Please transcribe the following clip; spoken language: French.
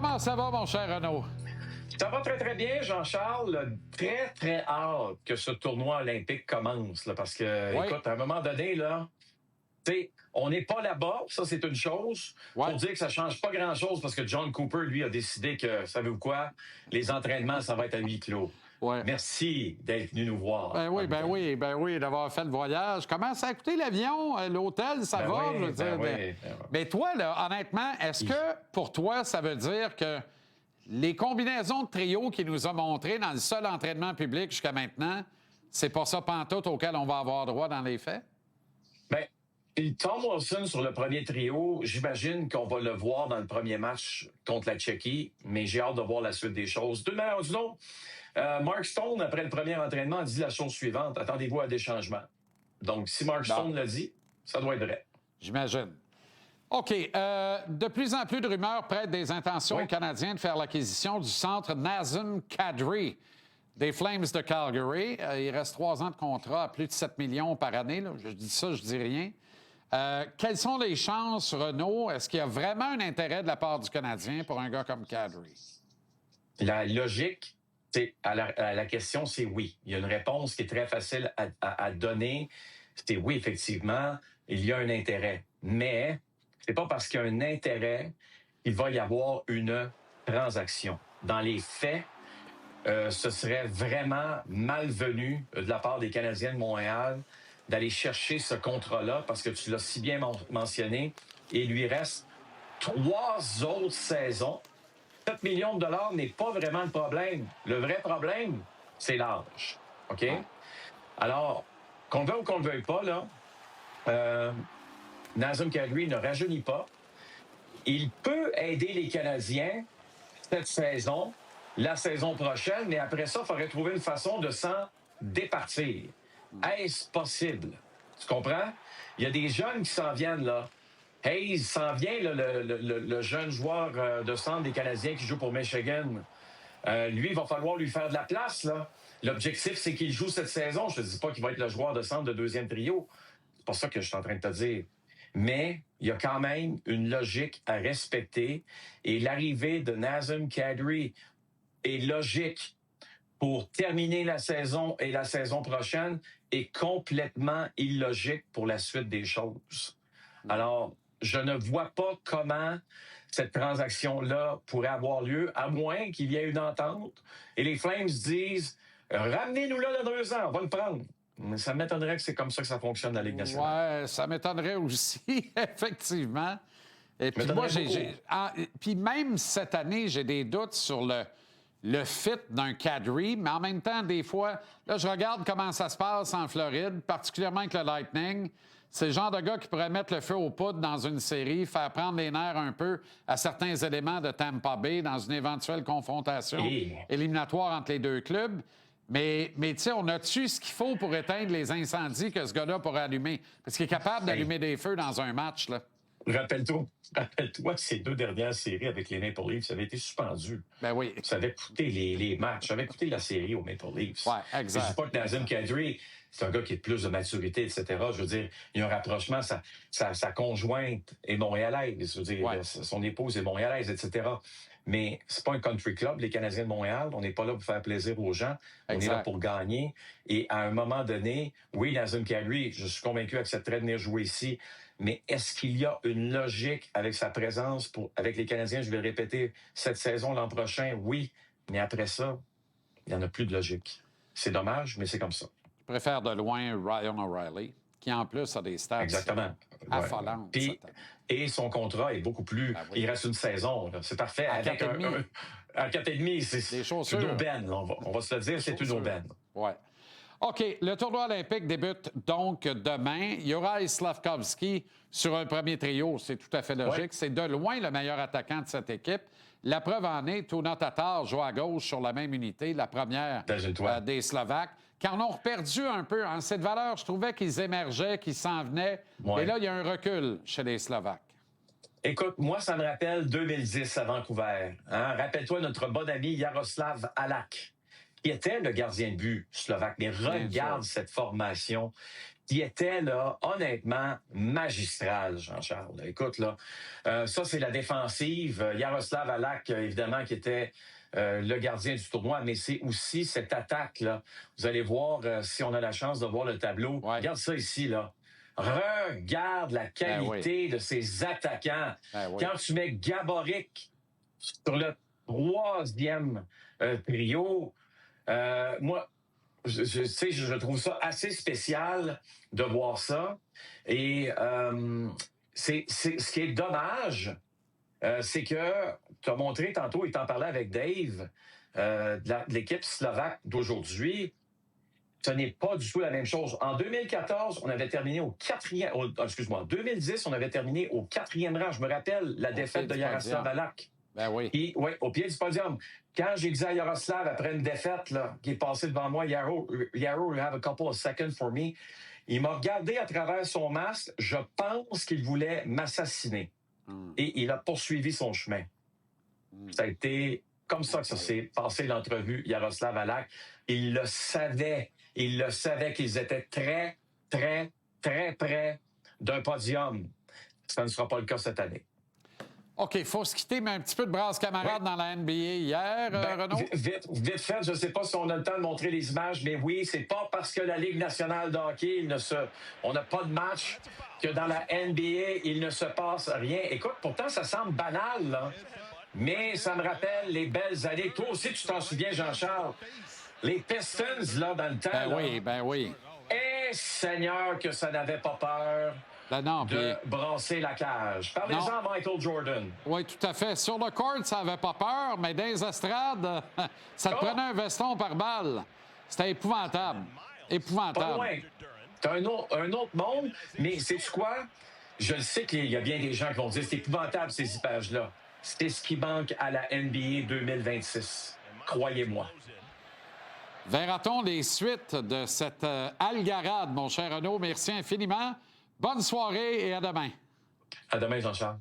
Comment ça va, mon cher Renaud? Ça va très, très bien, Jean-Charles. Très, très hâte que ce tournoi olympique commence. Là, parce que, Oui. écoute, à un moment donné, là, tu sais, on n'est pas là-bas, ça c'est une chose. Ouais. Pour dire que ça change pas grand-chose parce que John Cooper, lui, a décidé que, savez-vous quoi, les entraînements, ça va être à huis clos. Ouais. Merci d'être venu nous voir. Ben oui, d'avoir fait le voyage. Comment ça a coûté l'avion, l'hôtel, ça Ben va? oui, Je veux dire, ben oui, mais, ben oui. mais toi, là, honnêtement, est-ce que pour toi, ça veut dire que les combinaisons de trio qu'il nous a montrées dans le seul entraînement public jusqu'à maintenant, c'est pas ça pantoute auquel on va avoir droit dans les faits? Ben, et Tom Wilson sur le premier trio, j'imagine qu'on va le voir dans le premier match contre la Tchéquie, mais j'ai hâte de voir la suite des choses. D'une manière ou d'une autre, Mark Stone, après le premier entraînement, a dit la chose suivante, attendez-vous à des changements. Donc, si Mark Stone l'a dit, ça doit être vrai. J'imagine. OK. De plus en plus de rumeurs prêtent des intentions aux Canadiens de faire l'acquisition du centre Nazem Kadri des Flames de Calgary. Il reste 3 ans de contrat à plus de 7 millions par année. Là. Je dis ça, je dis rien. Quelles sont les chances, Renaud? Est-ce qu'il y a vraiment un intérêt de la part du Canadien pour un gars comme Kadri? La logique, à la question, c'est oui. Il y a une réponse qui est très facile à donner. C'est oui, effectivement, il y a un intérêt. Mais c'est pas parce qu'il y a un intérêt qu'il va y avoir une transaction. Dans les faits, ce serait vraiment malvenu de la part des Canadiens de Montréal d'aller chercher ce contrat-là parce que tu l'as si bien mentionné. Et il lui reste 3 autres saisons. 7 millions de dollars n'est pas vraiment le problème. Le vrai problème, c'est l'âge. OK? Alors, qu'on le veuille ou qu'on ne le veuille pas, là, Nazem Kadri ne rajeunit pas. Il peut aider les Canadiens cette saison, la saison prochaine, mais après ça, il faudrait trouver une façon de s'en départir. Est-ce possible? Tu comprends? Il y a des jeunes qui s'en viennent, là. Hayes s'en vient, là, le jeune joueur de centre des Canadiens qui joue pour Michigan. Lui, il va falloir lui faire de la place, là. L'objectif, c'est qu'il joue cette saison. Je te dis pas qu'il va être le joueur de centre de deuxième trio. C'est pas ça que je suis en train de te dire. Mais il y a quand même une logique à respecter. Et l'arrivée de Nazem Kadri est logique pour terminer la saison et la saison prochaine est complètement illogique pour la suite des choses. Alors, je ne vois pas comment cette transaction-là pourrait avoir lieu, à moins qu'il y ait une entente. Et les Flames disent, ramenez-nous-là dans 2 ans, on va le prendre. Mais ça m'étonnerait que c'est comme ça que ça fonctionne dans la Ligue nationale. Ouais, ça m'étonnerait aussi, effectivement. Et puis moi, puis même cette année, j'ai des doutes sur le fit d'un Kadri, mais en même temps, des fois, là, je regarde comment ça se passe en Floride, particulièrement avec le Lightning. C'est le genre de gars qui pourrait mettre le feu aux poudres dans une série, faire prendre les nerfs un peu à certains éléments de Tampa Bay dans une éventuelle confrontation éliminatoire entre les deux clubs. Mais tu sais, on a-tu ce qu'il faut pour éteindre les incendies que ce gars-là pourrait allumer? Parce qu'il est capable d'allumer des feux dans un match, là. Rappelle-toi que ces 2 dernières séries avec les Maple Leafs avaient été suspendues. Ben oui. Ça avait coûté les matchs, ça avait coûté la série aux Maple Leafs. Ouais, exact. Je ne dis pas que Nazem Kadri, c'est un gars qui a plus de maturité, etc. Je veux dire, il y a un rapprochement, sa conjointe est montréalaise. Je veux dire, son épouse est montréalaise, etc. Mais c'est pas un country club, les Canadiens de Montréal. On n'est pas là pour faire plaisir aux gens. On est là pour gagner. Et à un moment donné, oui, Nazem Kadri, je suis convaincu, accepterait de venir jouer ici. Mais est-ce qu'il y a une logique avec sa présence avec les Canadiens? Je vais le répéter, cette saison, l'an prochain, oui. Mais après ça, il n'y en a plus de logique. C'est dommage, mais c'est comme ça. Je préfère de loin Ryan O'Reilly, qui en plus a des stats affolantes. Et son contrat est beaucoup plus... Il reste une saison. Là. C'est parfait. À avec 4,5, c'est une aubaine. On va se le dire, c'est une aubaine. Ouais. OK, le tournoi olympique débute donc demain. Juraj Slafkovský sur un premier trio, c'est tout à fait logique. C'est de loin le meilleur attaquant de cette équipe. La preuve en est, Tuna Tatar joue à gauche sur la même unité, la première des Slovaques, qui en ont perdu un peu. En cette valeur, je trouvais qu'ils émergeaient, qu'ils s'en venaient. Et là, il y a un recul chez les Slovaques. Écoute, moi, ça me rappelle 2010 à Vancouver. Rappelle-toi notre bon ami Yaroslav Halak, qui était le gardien de but slovaque. Mais regarde cette formation qui était, là, honnêtement, magistrale, Jean-Charles. Écoute, là, ça, c'est la défensive. Jaroslav Halak, évidemment, qui était le gardien du tournoi, mais c'est aussi cette attaque-là. Vous allez voir, si on a la chance de voir le tableau. Ouais. Regarde ça ici, là. Regarde la qualité de ces attaquants. Quand tu mets Gaborik sur le troisième trio, moi, je trouve ça assez spécial de voir ça. Et ce qui est dommage, c'est que tu as montré tantôt, et t'en parlais avec Dave, de l'équipe slovaque d'aujourd'hui. Ce n'est pas du tout la même chose. En 2014, on avait terminé au quatrième... En 2010, on avait terminé au quatrième rang. Je me rappelle la défaite de Jaroslav Halak. Ben oui. Et, oui, au pied du podium. Quand j'ai dit à Jaroslav, après une défaite là, qui est passée devant moi, Yaro, you have a couple of seconds for me. Il m'a regardé à travers son masque. Je pense qu'il voulait m'assassiner. Et il a poursuivi son chemin. Ça a été comme ça que ça s'est passé l'entrevue, Jaroslav Halak. Il le savait. Il le savait qu'ils étaient très, très, très près d'un podium. Ça ne sera pas le cas cette année. OK, il faut se quitter, mais un petit peu de brasse camarade dans la NBA hier, Renaud? Vite fait, je ne sais pas si on a le temps de montrer les images, mais oui, c'est pas parce que la Ligue nationale de hockey, on n'a pas de match, que dans la NBA, il ne se passe rien. Écoute, pourtant, ça semble banal, là. Mais ça me rappelle les belles années. Toi aussi, tu t'en souviens, Jean-Charles. Les Pistons, là, dans le temps. Ben oui. Et Seigneur, que ça n'avait pas peur de brasser la cage. Parlez-en à Michael Jordan. Oui, tout à fait. Sur le court, ça n'avait pas peur, mais dans les estrades, ça te prenait un veston par balle. C'était épouvantable. Épouvantable. Pas loin. T'as un autre monde, mais sais-tu quoi? Je le sais qu'il y a bien des gens qui vont dire c'est épouvantable, ces images-là. C'est ce qui manque à la NBA 2026. Croyez-moi. Verra-t-on les suites de cette algarade, mon cher Renaud? Merci infiniment. Bonne soirée et à demain. À demain, Jean-Charles.